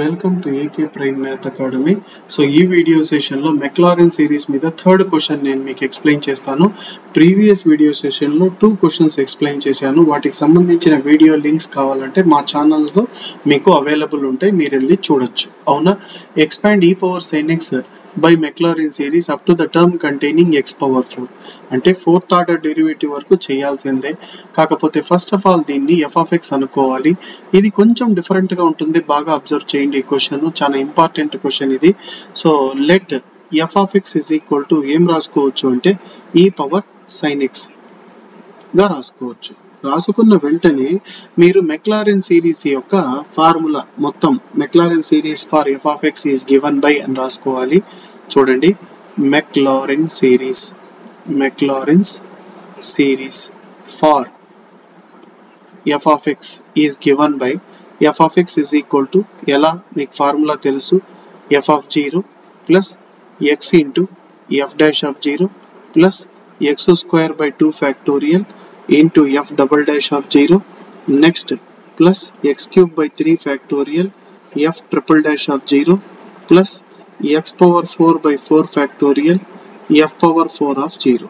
Welcome to AK prime math academy. So ఈ video సెషన్లో McLaren series మీద third question నేను మీకు ఎక్స్ప్లెయిన్ చేస్తాను. ప్రీవియస్ వీడియో సెషన్లో 2 క్వశ్చన్స్ ఎక్స్ప్లెయిన్ చేశాను. వాటికి సంబంధించిన వీడియో లింక్స్ కావాలంటే మా ఛానల్లో మీకు అవైలబుల్ ఉంటాయి, మీరు వెళ్ళి చూడొచ్చు. అవునా? Expand e power sin x by Maclaurin series up to the term containing x power 4 అంటే 4th ఆర్డర్ డెరివేటివ్ వరకు చేయాల్సిందే. కాకపోతే ఫస్ట్ ఆఫ్ ఆల్ దీన్ని f of x అనుకోవాలి. ఇది కొంచెం డిఫరెంట్ గా ఉంటుంది, బాగా అబ్జర్వ్ చేయండి. ఈ క్వశ్చన్ చాలా ఇంపార్టెంట్ క్వశ్చన్ ఇది. So let f of x is equal to ఏం రాసుకోవచ్చు అంటే e power sin x గా రాసుకోవచ్చు. రాసుకున్న వెంటనే మీరు మెక్లారెన్ సిరీస్ యొక్క ఫార్ములా మొత్తం McLaren series for f of x is given by అని రాసుకోవాలి. చూడండి, McLaren series for f of x is given by f of x is equal to ఎలా మీకు ఫార్ములా తెలుసు, f of 0 plus x into f dash of 0 plus x square by 2 factorial into f double dash of 0 next plus x cube by 3 factorial f triple dash of 0 plus x power 4 by 4 factorial f power 4 of 0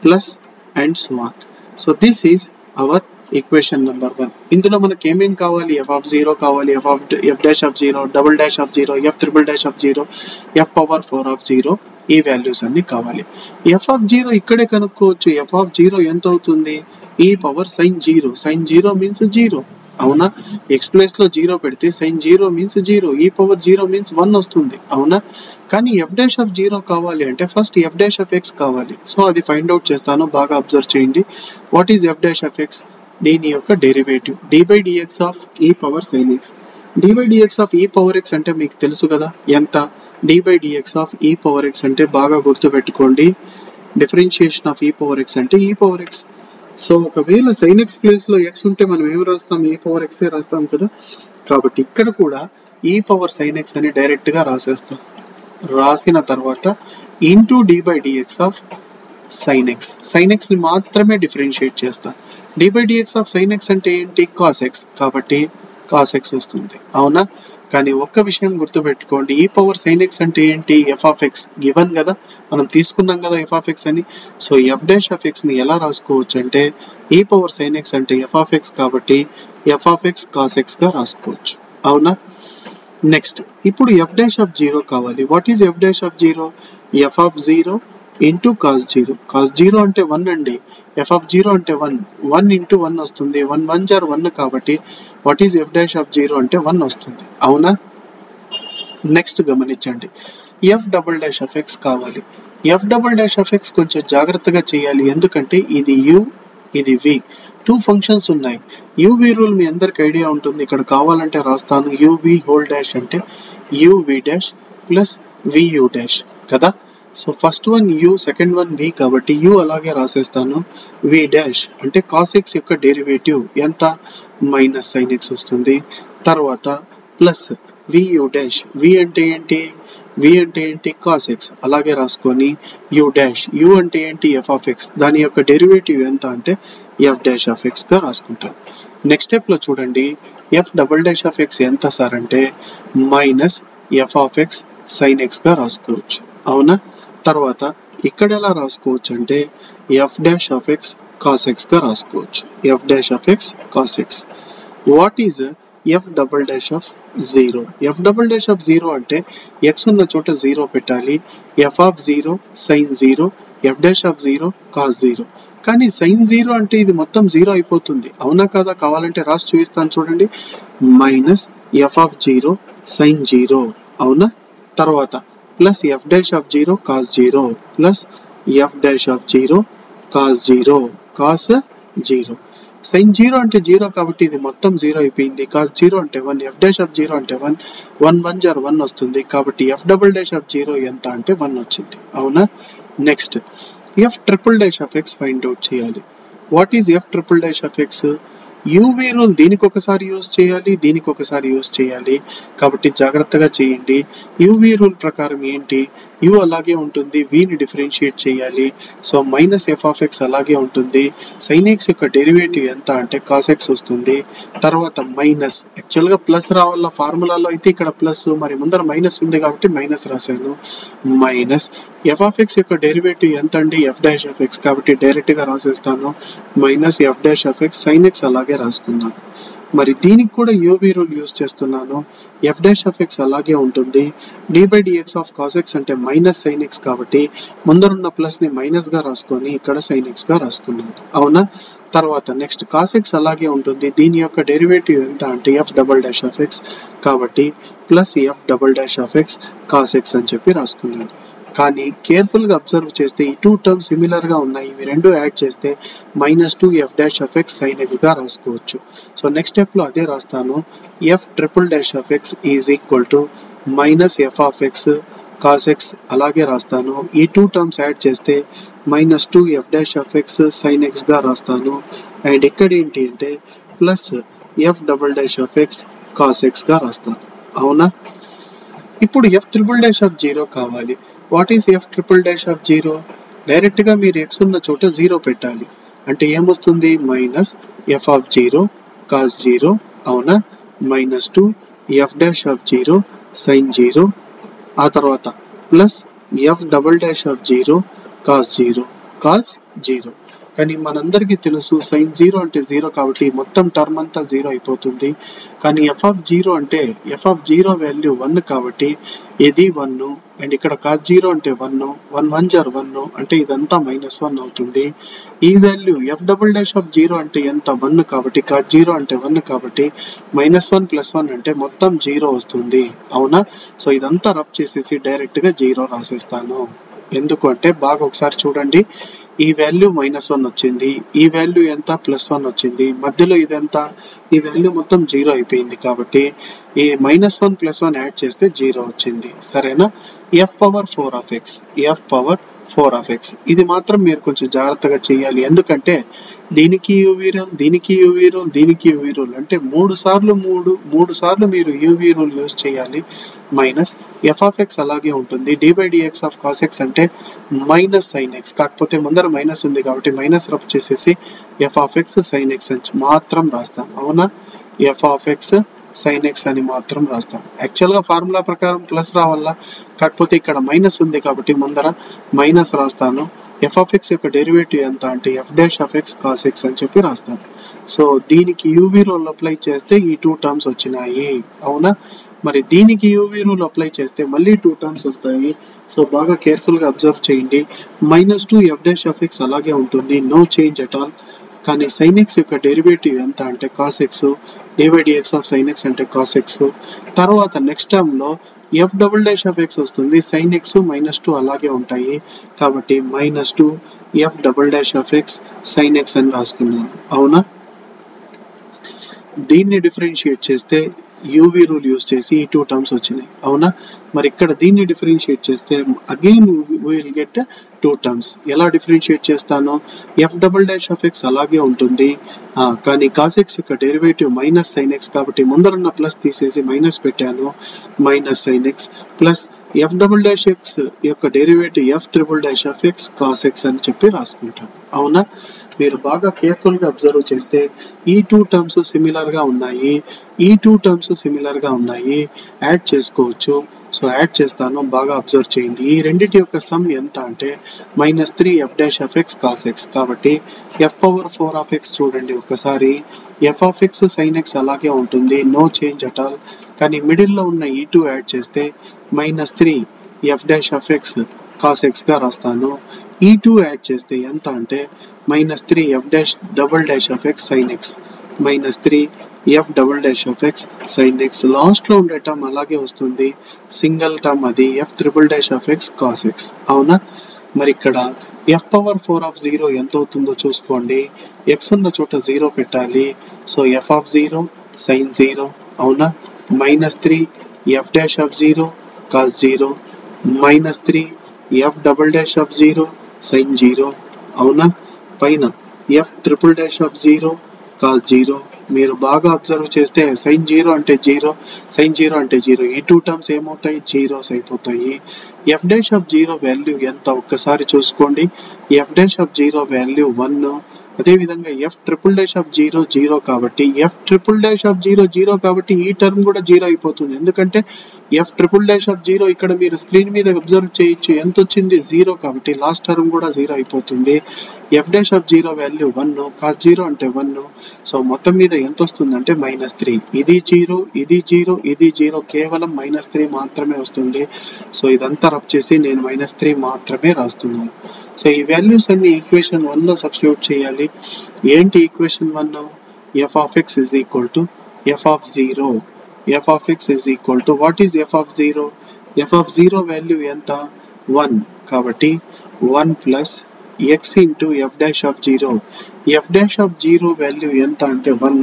plus and so on. So this is our equation number 1. ఇందులో మనకి ఏమేం కావాలి, f of 0 కావాలి, f dash of 0, double dash of 0, f triple dash of 0, f power 4 of 0, ఈ values అన్ని కావాలి. f of 0 ఇక్కడే కనుక్కోవచ్చు. f of 0 ఎంత అవుతుంది, e power sin 0. sin 0 means 0. అవునా? x ప్లేస్ లో 0 పెడితే sin 0 means 0, e power 0 means 1 వస్తుంది. అవునా? కానీ f dash of 0 కావాలి అంటే first f dash of x కావాలి. సో అది ఫైండ్ అవుట్ చేస్తాను, బాగా అబ్జర్వ్ చేయండి. What is f dash of x? దీని యొక్క derivative d by dx of e power sin x. d by dx of e power x అంటే మీకు తెలుసు కదా ఎంత, d by dx of e power x అంటే బాగా గుర్తు పెట్టుకోండి, differentiation of e power x అంటే e power x. సో ఒకవేళ sin x ప్లేస్ లో x ఉంటే మనం ఏం రాస్తాం, e power x ఏ రాస్తాం కదా. కాబట్టి ఇక్కడ కూడా e power sin x అని డైరెక్ట్ గా రాసేస్తాం. రాసిన తర్వాత into d by dx of sin x. sin x ని మాత్రమే డిఫరెన్షియేట్ చేస్తాం. d by dx of sin x అంటే ఏంటి, cos x. కాబట్టి cos x వస్తుంది. అవునా? కానీ ఒక్క విషయం గుర్తుపెట్టుకోండి, e power sin x అంటే ఏంటి, f of x గివెన్ కదా, మనం తీసుకున్నాం కదా f of x అని. So f dash of x ని ఎలా రాసుకోవచ్చు అంటే e power sin x అంటే f of x కాబట్టి f of x cos x గా రాసుకోవచ్చు. అవునా? నెక్స్ట్ ఇప్పుడు f dash of 0 కావాలి. What is f dash of 0? f of 0 into cos 0. cos 0 అంటే 1 అండి, f of 0 అంటే 1, 1 ఇంటూ 1 వస్తుంది. 1 1 జార్ 1 కాబట్టి what is f dash of 0 అంటే 1 వస్తుంది. అవునా? నెక్స్ట్ గమనించండి, f double dash of x కావాలి. f double dash of x కొంచెం జాగ్రత్తగా చేయాలి, ఎందుకంటే ఇది u ఇది v, 2 ఫంక్షన్స్ ఉన్నాయి. uv రూల్ మీ అందరికి ఐడియా ఉంటుంది, ఇక్కడ కావాలంటే రాస్తాను. uv హోల్ డాష్ అంటే uv dash plus vu dash కదా. So first one u, second one v కాబట్టి u అలాగే రాసేస్తాను. v డాష్ అంటే cos x యొక్క డెరివేటివ్ ఎంత, మైనస్ sin x వస్తుంది. తర్వాత ప్లస్ vu డాష్, v అంటే ఏంటి cos x అలాగే రాసుకొని u డాష్, u అంటే ఏంటి f of x, దాని యొక్క డెరివేటివ్ ఎంత అంటే f dash of x గా రాసుకుంటాం. నెక్స్ట్ స్టెప్ లో చూడండి, f double dash of x ఎంత సార్ అంటే minus f of x sin x గా రాసుకోవచ్చు. అవునా? తర్వాత ఇక్కడ ఎలా రాసుకోవచ్చు అంటే f dash of x cos x గా రాసుకోవచ్చు. f dash of x cos x. What is f double dash of 0? f double dash of 0 అంటే x ఉన్న చోట 0 పెట్టాలి. f of 0 sin 0, f dash of 0 cos 0. కానీ sin 0 అంటే ఇది మొత్తం 0 అయిపోతుంది. అవునా కదా? కావాలంటే రాసి చూపిస్తాను చూడండి, మైనస్ f of 0 sin 0. అవునా? తర్వాత plus f dash of 0 cos 0 plus f dash of 0 cos 0 cos 0. sin 0 అంటే 0 కాబట్టి ఇది మొత్తం 0 అయిపోయింది. cos 0 అంటే 1, f dash of 0 అంటే 1, 1 1 జార్ 1 వస్తుంది. కాబట్టి f double dash of 0 ఎంత అంటే 1 వచ్చింది. అవునా? Next f triple dash of x find out చేయాలి. What is f triple dash of x? UV rule దీనికి ఒకసారి యూజ్ చేయాలి, దీనికి ఒకసారి యూజ్ చేయాలి, కాబట్టి జాగ్రత్తగా చేయండి. యూవీ రూల్ ప్రకారం ఏంటి, యూ అలాగే ఉంటుంది, వీని డిఫరెన్షియేట్ చేయాలి. So minus F of X అలాగే ఉంటుంది, సైన్ ఎక్స్ యొక్క డెరివేటివ్ ఎంత అంటే కాస్ ఎక్స్ వస్తుంది. తర్వాత మైనస్, యాక్చువల్గా ప్లస్ రావాల ఫార్ములాలో అయితే ఇక్కడ ప్లస్, మరి ముందర మైనస్ ఉంది కాబట్టి మైనస్ రాశాను. మైనస్ ఎఫ్ ఆఫ్ ఎక్స్ యొక్క డెరివేటివ్ ఎంత అండి, ఎఫ్ డాష్ ఆఫ్ ఎక్స్, కాబట్టి డైరెక్ట్ గా రాసేస్తాను. Minus f dash of X sine x అలాగే రాసుకున్నాను. మరి దీనికి కూడా యూవీ రూల్ యూజ్ చేస్తున్నాను. ఎఫ్ డాష్ ఆఫ్ ఎక్స్ అలాగే ఉంటుంది, d by dx of cos X అంటే మైనస్ సైన్ ఎక్స్, కాబట్టి ముందరున్న ప్లస్ ని మైనస్ గా రాసుకొని ఇక్కడ సైన్ ఎక్స్ గా రాసుకున్నాను. అవునా? తర్వాత నెక్స్ట్ కాస్ ఎక్స్ అలాగే ఉంటుంది, దీని యొక్క డెరివేటివ్ ఎంత అంటే f double dash of x, కాబట్టి plus f double dash of x cos x అని చెప్పి రాసుకున్నాను. కానీ కేర్ఫుల్ గా అబ్జర్వ్ చేస్తే ఈ టూ టర్మ్స్ సిమిలర్ గా ఉన్నాయి, ఇవి రెండు యాడ్ చేస్తే minus 2 f dash of X sine X గా రాసుకోవచ్చు. సో నెక్స్ట్ స్టెప్ లో అదే రాస్తాను, F triple dash of X is equal to minus F of x cos X అలాగే రాస్తాను. ఈ టూ టర్మ్స్ యాడ్ చేస్తే minus 2 f dash of X sine X గా రాస్తాను. అండ్ ఇక్కడ ఏంటి అంటే plus f double dash of x cos X గా రాస్తాను. అవునా? ఇప్పుడు F triple dash of zero కావాలి. What is f triple dash of zero? Direct గా మీరు ఎక్స్ ఉన్న చోట జీరో పెట్టాలి. అంటే ఏమొస్తుంది, minus F of zero cos zero. అవునా? Minus 2 f dash of zero sine zero, ఆ తర్వాత plus f double dash of zero cos zero cos zero. కానీ మనందరికీ తెలుసు సైన్ జీరో అంటే జీరో, కాబట్టి మొత్తం టర్మ్ అంతా జీరో అయిపోతుంది. కానీ ఎఫ్ ఆఫ్ జీరో అంటే ఎఫ్ ఆఫ్ జీరో వాల్యూ 1 కాబట్టి ఇది 1, అండ్ ఇక్కడ కాస్ జీరో అంటే 1, 1 1 జార్ 1 అంటే ఇదంతా -1 అవుతుంది. ఈ value F double dash of zero అంటే ఎంత, 1 కాబట్టి కాస్ జీరో అంటే 1 కాబట్టి -1 + 1 అంటే మొత్తం 0 వస్తుంది. అవునా? సో ఇదంతా రబ్ చేసేసి డైరెక్ట్ గా 0 రాసేస్తాను. ఎందుకు అంటే బాగా ఒకసారి చూడండి, ఈ వాల్యూ -1 వచ్చింది, ఈ వాల్యూ ఎంత +1 వచ్చింది, మధ్యలో ఇదంతా ఈ వాల్యూ మొత్తం 0 అయిపోయింది, కాబట్టి ఈ -1 + 1 యాడ్ చేస్తే 0 వచ్చింది. సరేనా? F power 4 of X, F power 4 of X, ఇది మాత్రం మీరు కొంచెం జాగ్రత్తగా చేయాలి. ఎందుకంటే దీనికి యూవీ రూల్, దీనికి యూవీ రూల్, దీనికి యూవీ రూల్ అంటే మూడు సార్లు మీరు యూవీ రూల్ యూజ్ చేయాలి. మైనస్ ఎఫ్ ఆఫ్ ఎక్స్ అలాగే ఉంటుంది, d by dx of cos X అంటే మైనస్ సైన్ ఎక్స్, కాకపోతే ముందర మైనస్ ఉంది కాబట్టి మైనస్ రబ్ చేసేసి F of X sine X అని మాత్రం రాస్తాం. అవునా? F of X sine X అని మాత్రం రాస్తాం. యాక్చువల్ గా ఫార్ములా ప్రకారం ప్లస్ రావాలా, కాకపోతే ఇక్కడ మైనస్ ఉంది కాబట్టి ముందర మైనస్ రాస్తాను. ఎఫ్ ఆఫ్ ఎక్స్ యొక్క డెరివేటివ్ ఎంత అంటే F dash of x cos x అని చెప్పి రాస్తాను. సో దీనికి యూవీ రూల్ అప్లై చేస్తే ఈ 2 టర్మ్స్ వచ్చినాయి. అవునా? మరి దీనికి యూవీ రూల్ అప్లై చేస్తే మళ్ళీ 2 టర్మ్స్ వస్తాయి. సో బాగా కేర్ఫుల్ గా అబ్జర్వ్ చేయండి. -2 ఎఫ్ డాష్ ఆఫ్ ఎక్స్ అలాగే ఉంటుంది, నో చేంజ్ అట్ ఆల్. కానీ సైన్ ఎక్స్ యొక్క డెరివేటివ్ ఎంత అంటే cos X, d by dx of sine X అంటే కాస్ ఎక్స్. తర్వాత నెక్స్ట్ టర్మ్ లో F double dash of X వస్తుంది, సైన్ ఎక్స్ -2 అలాగే ఉంటాయి, కాబట్టి -2 F double dash of X sine X అని రాసుకున్నాను. అవునా? దీన్ని డిఫరెన్షియేట్ చేస్తే యూవీ రూల్ యూజ్ చేసి ఈ 2 టర్మ్స్ వచ్చినాయి. అవునా? మరి ఇక్కడ దీన్ని డిఫరెన్షియేట్ చేస్తే అగైన్ విల్ గెట్ 2 టర్మ్స్. ఎలా డిఫరెన్షియేట్ చేస్తాను, f double dash of X అలాగే ఉంటుంది, కానీ కాస్ ఎక్స్ యొక్క డెరివేటివ్ మైనస్ సైన్ ఎక్స్ కాబట్టి ముందరున్న ప్లస్ తీసేసి మైనస్ పెట్టాను, minus sine x plus f double dash x యొక్క derivative f triple dash of x cos x అని చెప్పి రాసుకుంటాను. అవునా? మీరు బాగా కేర్ఫుల్ గా అబ్జర్వ్ చేస్తే ఈ 2 టర్మ్స్ సిమిలర్ గా ఉన్నాయి, ఈ 2 టర్మ్స్ సిమిలర్ గా ఉన్నాయి, యాడ్ చేసుకోవచ్చు. సో యాడ్ చేస్తాను, బాగా అబ్జర్వ్ చేయండి. ఈ రెండిటి యొక్క సమ్ ఎంత అంటే -3 F dash of x cos X, కాబట్టి ఎఫ్ పవర్ 4 ఆఫ్ ఎక్స్ చూడండి ఒకసారి, F of X sine x అలాగే ఉంటుంది, నో చేంజ్ అట్ ఆల్. కానీ మిడిల్ లో ఉన్న ఈ 2 యాడ్ చేస్తే -3 F dash of x cos X గా రాస్తాను. ఈ 2 యాడ్ చేస్తే ఎంత అంటే -3 F dash double dash of X sine X, -3 F double dash of X sine X. Last లో ఉండే టర్మ్ అలాగే వస్తుంది, సింగిల్ టర్మ్, అది F triple dash of x cos X. అవునా? మరి ఇక్కడ ఎఫ్ పవర్ 4 ఆఫ్ 0 ఎంత అవుతుందో చూసుకోండి. ఎక్స్ ఉన్న చోట 0 పెట్టాలి. So F of 0 sine 0. అవునా? -3 F dash of 0 cos 0, -3 F double dash of 0 sine 0. అవునా? పైన F triple dash of 0 cos 0. మీరు బాగా అబ్జర్వ్ చేస్తే sin 0 అంటే 0, sin 0 అంటే 0. ఈ టూ టర్మ్స్ ఏమవుతాయి, జీరోస్ అయిపోతాయి. f dash of 0 వాల్యూ ఎంత ఒక్కసారి చూసుకోండి. f dash of 0 value 1. అదే విధంగా f ట్రిపుల్ డాష్ ఆఫ్ 0 0 కాబట్టి f ట్రిపుల్ డాష్ ఆఫ్ 0 0 కాబట్టి ఈ టర్మ్ కూడా 0 అయిపోతుంది. ఎందుకంటే f ట్రిపుల్ డాష్ ఆఫ్ 0 ఇక్కడ మీరు స్క్రీన్ మీద అబ్జర్వ్ చేయొచ్చు ఎంత వచ్చింది, 0. కాబట్టి లాస్ట్ టర్మ్ కూడా 0 అయిపోతుంది. f dash of 0 value 1, cos 0 అంటే 1. సో మొత్తం మీద ఎంత వస్తుందంటే -3. ఇది 0, ఇది 0, ఇది 0, కేవలం -3 మాత్రమే వస్తుంది. సో ఇదంతా రబ్ చేసి నేను -3 మాత్రమే రాస్తున్నాను. సో ఈ వాల్యూస్ అన్ని ఈక్వేషన్ 1 లో సబ్స్టిట్యూట్ చేయాలి. ఏంటి equation 1? f of x is equal to f of 0. f of x is equal to what is f of 0? f of 0 value ఎంత, 1. కాబట్టి 1 plus x into f dash of 0. f dash of 0 value ఎంత అంటే 1,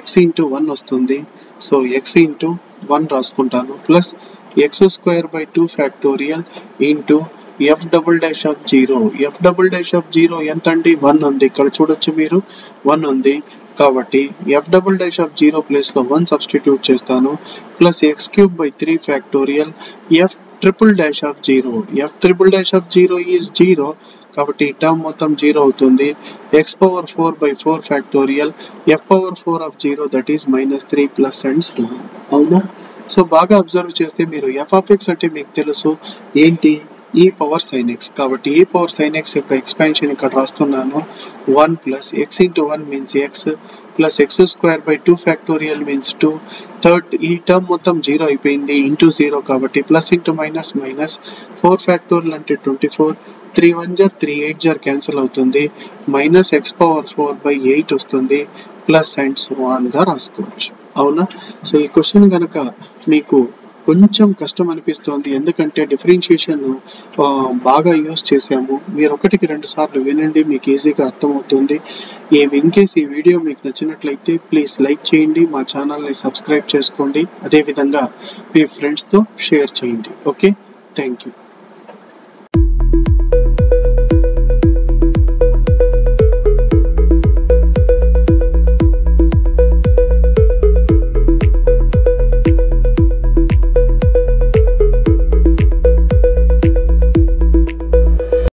x into 1 వస్తుంది. So x into 1 రాసుకుంటాను plus x square by 2 factorial into f double dash of 0. f double dash of 0 ఎంత అండి, 1 ఉంది. ఇక్కడ చూడొచ్చు మీరు 1 ఉంది. కాబట్టి f double dash of 0 place లో 1 సబ్స్టిట్యూట్ చేస్తాను plus x cube by 3 factorial f triple dash of 0. f triple dash of 0 is 0. కాబట్టి ఈ టర్మ్ మొత్తం 0 అవుతుంది. x power 4 by 4 factorial f power 4 of 0 that is -3 plus and so on. అవునా? So బాగా observe చేస్తే మీరు f of x అంటే మీకు తెలుసు ఏంటి, e power sin x. కాబట్టి e power sin x యొక్క ఎక్స్పాన్షన్ ఇక్కడ రాస్తున్నాను. 1 plus x into 1 means x plus x square by 2 factorial means 2. Third ఈ టర్మ్ మొత్తం 0 అయిపోయింది, ఇంటూ 0 కాబట్టి plus into minus minus 4 factorial అంటే 24. 3 1 jar 3 8 jar క్యాన్సిల్ అవుతుంది. మైనస్ x పవర్ 4 by 8 వస్తుంది ప్లస్ అండ్ సో ఆన్ గా రాసుకోవచ్చు. అవునా? సో ఈ క్వశ్చన్ కనుక మీకు కొంచెం కష్టం అనిపిస్తోంది, ఎందుకంటే డిఫరెన్షియేషన్ బాగా యూజ్ చేసాము. మీరు 1-2 సార్లు వినండి, మీకు ఈజీగా అర్థమవుతుంది. ఇన్ కేస్ ఈ వీడియో మీకు నచ్చినట్లయితే ప్లీజ్ లైక్ చేయండి, మా ఛానల్ని సబ్స్క్రైబ్ చేసుకోండి, అదేవిధంగా మీ ఫ్రెండ్స్తో షేర్ చేయండి. Okay, thank you.